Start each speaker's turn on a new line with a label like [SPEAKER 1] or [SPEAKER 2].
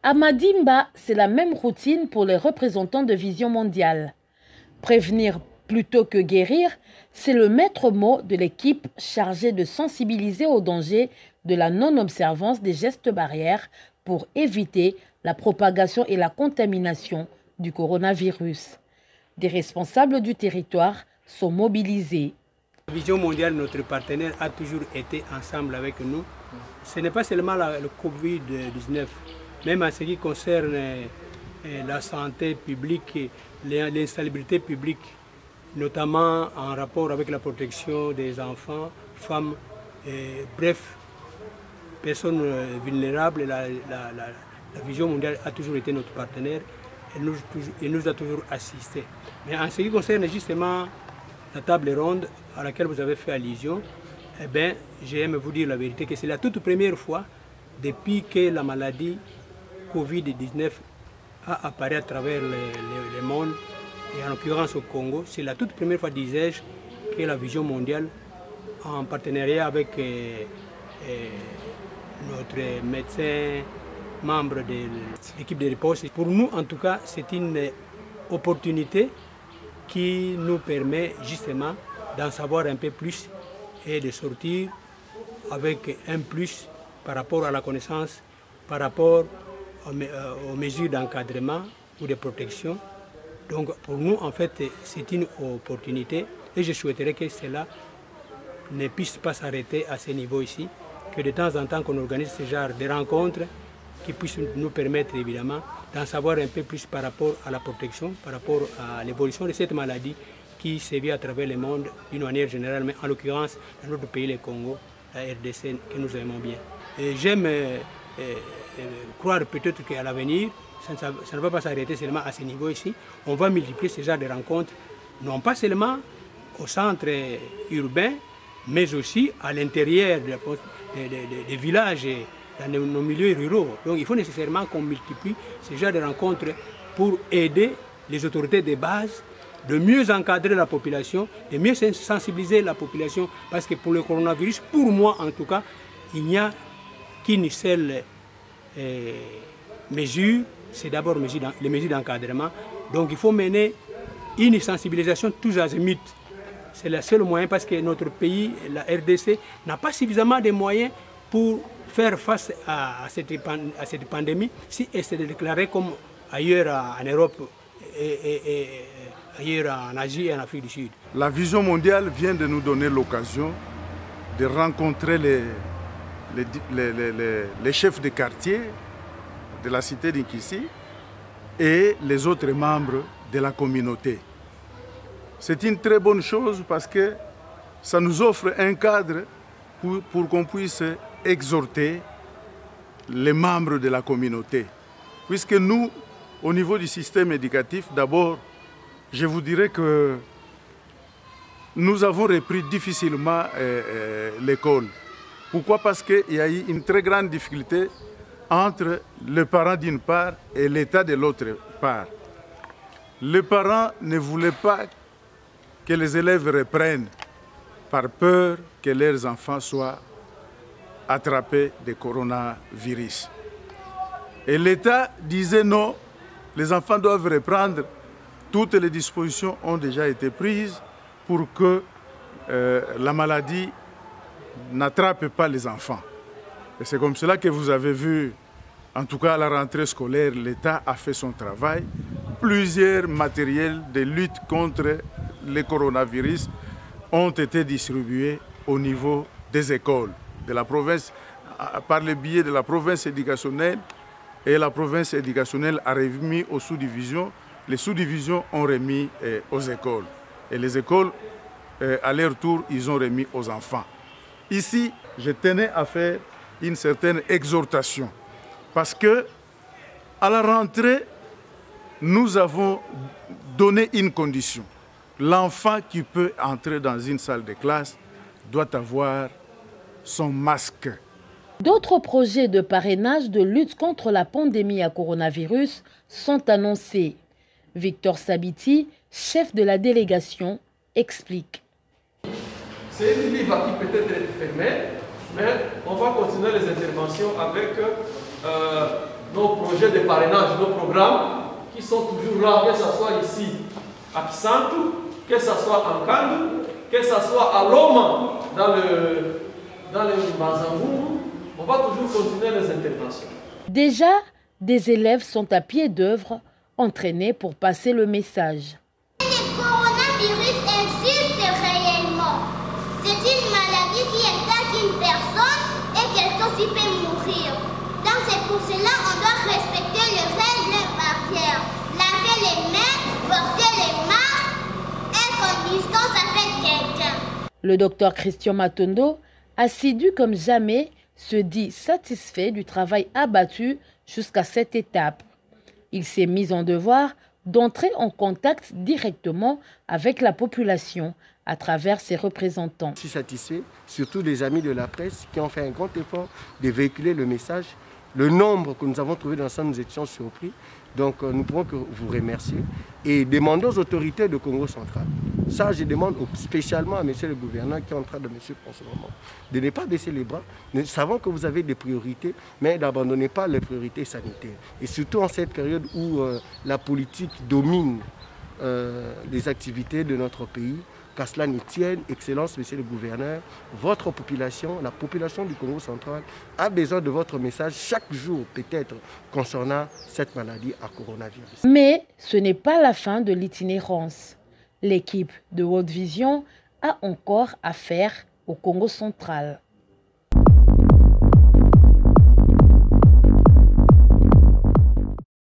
[SPEAKER 1] À Madimba, c'est la même routine pour les représentants de Vision mondiale. Prévenir plutôt que guérir, c'est le maître mot de l'équipe chargée de sensibiliser au danger de la non-observance des gestes barrières pour éviter la propagation et la contamination du coronavirus. Des responsables du territoire sont mobilisés.
[SPEAKER 2] Vision mondiale, notre partenaire, a toujours été ensemble avec nous. Ce n'est pas seulement le Covid-19, même en ce qui concerne la santé publique, l'insalubrité publique, notamment en rapport avec la protection des enfants, femmes, bref, personnes vulnérables. La Vision mondiale a toujours été notre partenaire et nous a toujours assistés. Mais en ce qui concerne justement la table ronde à laquelle vous avez fait allusion, eh bien, j'aime vous dire la vérité que c'est la toute première fois depuis que la maladie Covid-19 a apparu à travers le monde, et en l'occurrence au Congo, c'est la toute première fois, disais-je, que la Vision mondiale, en partenariat avec notre médecin, membre de l'équipe de riposte, pour nous en tout cas, c'est une opportunité qui nous permet justement d'en savoir un peu plus et de sortir avec un plus par rapport à la connaissance, par rapport aux mesures d'encadrement ou de protection. Donc pour nous, en fait, c'est une opportunité et je souhaiterais que cela ne puisse pas s'arrêter à ce niveau ici, que de temps en temps qu'on organise ce genre de rencontres qui puissent nous permettre évidemment d'en savoir un peu plus par rapport à la protection, par rapport à l'évolution de cette maladie qui sévit à travers le monde d'une manière générale, mais en l'occurrence dans notre pays, le Congo, la RDC, que nous aimons bien. J'aime croire peut-être qu'à l'avenir, ça ne va pas s'arrêter seulement à ce niveau ici. On va multiplier ce genre de rencontres, non pas seulement au centre urbain, mais aussi à l'intérieur des villages et dans nos milieux ruraux. Donc il faut nécessairement qu'on multiplie ce genre de rencontres pour aider les autorités de base de mieux encadrer la population, de mieux sensibiliser la population, parce que pour le coronavirus, pour moi en tout cas, il n'y a qu'une seule mesure, c'est d'abord les mesures d'encadrement. Donc il faut mener une sensibilisation tous azimuts. C'est le seul moyen parce que notre pays, la RDC, n'a pas suffisamment de moyens pour faire face à cette pandémie si elle s'est déclarée comme ailleurs en Europe et ailleurs en Asie et en Afrique du Sud.
[SPEAKER 3] La Vision mondiale vient de nous donner l'occasion de rencontrer les chefs de quartier de la cité d'Inkissi et les autres membres de la communauté. C'est une très bonne chose parce que ça nous offre un cadre pour qu'on puisse exhorter les membres de la communauté. Puisque nous, au niveau du système éducatif, d'abord, je vous dirais que nous avons repris difficilement l'école. Pourquoi? Parce qu'il y a eu une très grande difficulté entre les parents d'une part et l'État de l'autre part. Les parents ne voulaient pas que les élèves reprennent par peur que leurs enfants soient attrapés de coronavirus. Et l'État disait non, les enfants doivent reprendre. Toutes les dispositions ont déjà été prises pour que la maladie n'attrape pas les enfants. Et c'est comme cela que vous avez vu, en tout cas à la rentrée scolaire, l'État a fait son travail. Plusieurs matériels de lutte contre le coronavirus ont été distribués au niveau des écoles de la province, par le biais de la province éducationnelle, et la province éducationnelle a remis aux sous-divisions, les sous-divisions ont remis aux écoles. Et les écoles, à leur tour, ils ont remis aux enfants. Ici, je tenais à faire une certaine exhortation, parce que à la rentrée, nous avons donné une condition. L'enfant qui peut entrer dans une salle de classe doit avoir son masque.
[SPEAKER 1] D'autres projets de parrainage de lutte contre la pandémie à coronavirus sont annoncés. Victor Sabiti, chef de la délégation, explique.
[SPEAKER 4] C'est une livre qui peut être fermée, mais on va continuer les interventions avec nos projets de parrainage, nos programmes, qui sont toujours là, que ce soit ici à Kisantu, que ce soit en Kandu, que ce soit à Loma, dans le Mazambourou, on va toujours continuer les interventions.
[SPEAKER 1] Déjà, des élèves sont à pied d'œuvre, entraînés pour passer le message.
[SPEAKER 5] Le coronavirus existe réellement. C'est une maladie qui attaque une personne et quelqu'un aussi peut mourir. Donc c'est pour cela qu'on doit respecter les règles barrières. Laver les mains, porter les masques, être en distance avec quelqu'un.
[SPEAKER 1] Le docteur Christian Matondo, assidu comme jamais, se dit satisfait du travail abattu jusqu'à cette étape. Il s'est mis en devoir d'entrer en contact directement avec la population à travers ses représentants.
[SPEAKER 6] Je suis satisfait, surtout des amis de la presse qui ont fait un grand effort de véhiculer le message. Le nombre que nous avons trouvé dans ça, nous étions surpris. Donc nous pouvons que vous remercier et demander aux autorités de Congo central. Ça, je demande spécialement à monsieur le gouverneur qui est en train de me suivre en ce moment, de ne pas baisser les bras. Nous savons que vous avez des priorités, mais n'abandonnez pas les priorités sanitaires. Et surtout en cette période où la politique domine les activités de notre pays, qu'à cela ne tienne, Excellence, Monsieur le Gouverneur, votre population, la population du Congo central, a besoin de votre message chaque jour, peut-être, concernant cette maladie à coronavirus.
[SPEAKER 1] Mais ce n'est pas la fin de l'itinérance. L'équipe de World Vision a encore affaire au Congo central.